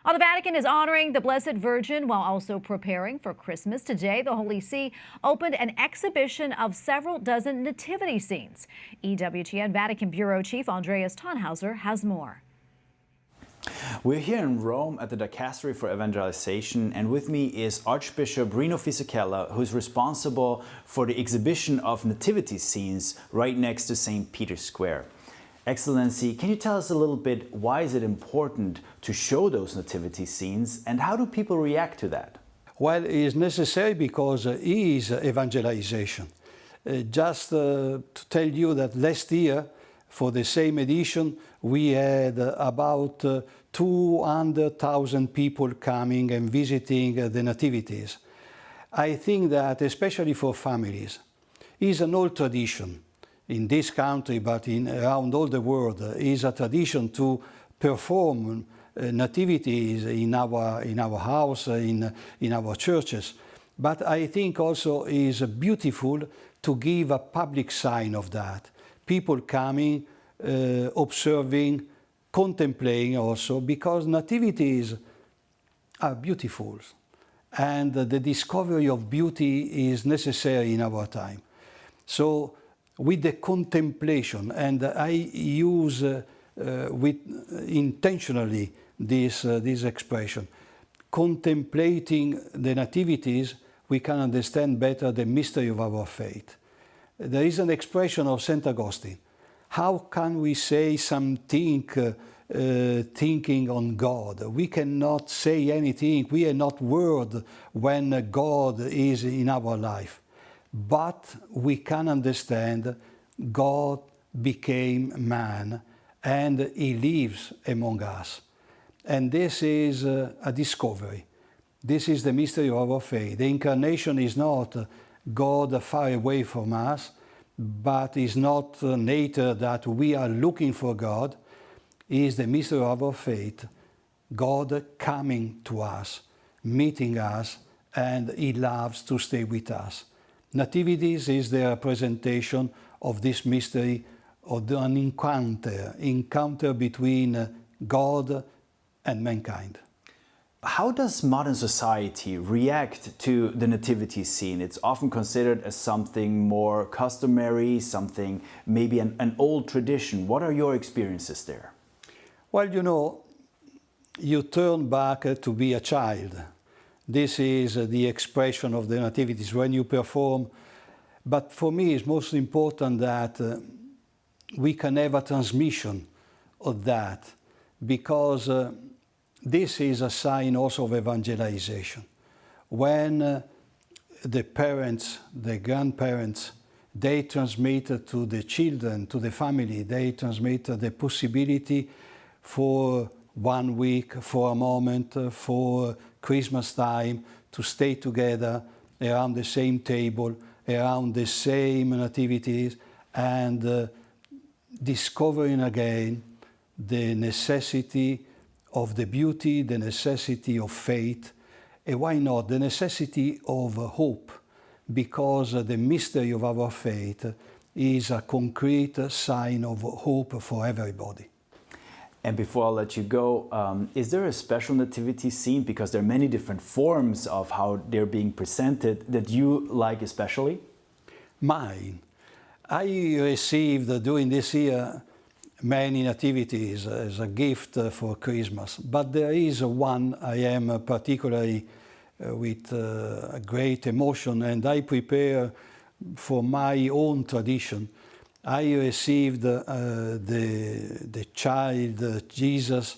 Well, the Vatican is honoring the Blessed Virgin while also preparing for Christmas. Today, the Holy See opened an exhibition of several dozen nativity scenes. EWTN Vatican Bureau Chief Andreas Thonhauser has more. We're here in Rome at the Dicastery for Evangelization, and with me is Archbishop Rino Fisichella, who's responsible for the exhibition of nativity scenes right next to St. Peter's Square. Excellency, can you tell us a little bit why is it important to show those nativity scenes and how do people react to that? Well, it is necessary because it is evangelization. Just to tell you that last year, for the same edition, we had about 200,000 people coming and visiting the nativities. I think that, especially for families, is an old tradition. In this country, but around all the world, is a tradition to perform nativities in our house, in our churches. But I think also is beautiful to give a public sign of that. People coming, observing, contemplating also, because nativities are beautiful. And the discovery of beauty is necessary in our time. So, with the contemplation, and I use intentionally this expression, contemplating the nativities, we can understand better the mystery of our faith. There is an expression of St. Augustine. How can we say something thinking on God? We cannot say anything, we are not word when God is in our life. But we can understand God became man and He lives among us. And this is a discovery. This is the mystery of our faith. The incarnation is not God far away from us, but is not nature that we are looking for God. It is the mystery of our faith. God coming to us, meeting us, and He loves to stay with us. Nativities is the representation of this mystery of an encounter between God and mankind. How does modern society react to the nativity scene? It's often considered as something more customary, something maybe an old tradition. What are your experiences there? Well, you know, you turn back to be a child. This is the expression of the nativities when you perform. But for me, it's most important that we can have a transmission of that, because this is a sign also of evangelization. When the parents, the grandparents, they transmit to the children, to the family, they transmit the possibility for 1 week, for a moment, for Christmas time, to stay together around the same table, around the same nativities, and discovering again the necessity of the beauty, the necessity of faith, and why not, the necessity of hope, because the mystery of our faith is a concrete sign of hope for everybody. And before I let you go, is there a special nativity scene, because there are many different forms of how they're being presented, that you like especially? Mine. I received during this year many nativities as a gift for Christmas, but there is one I am particularly with a great emotion, and I prepare for my own tradition. I received the child Jesus,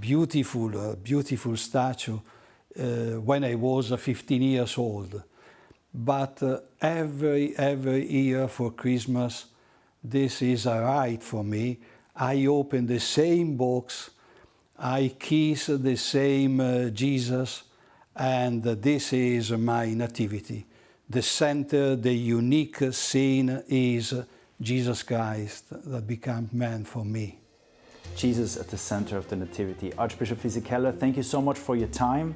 beautiful statue, when I was 15 years old. But every year for Christmas, this is a rite for me. I open the same box, I kiss the same Jesus, and this is my nativity. The center, the unique scene is Jesus Christ that became man for me. Jesus at the center of the Nativity. Archbishop Fisichella, thank you so much for your time.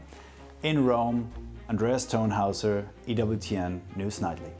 In Rome, Andreas Thonhauser, EWTN News Nightly.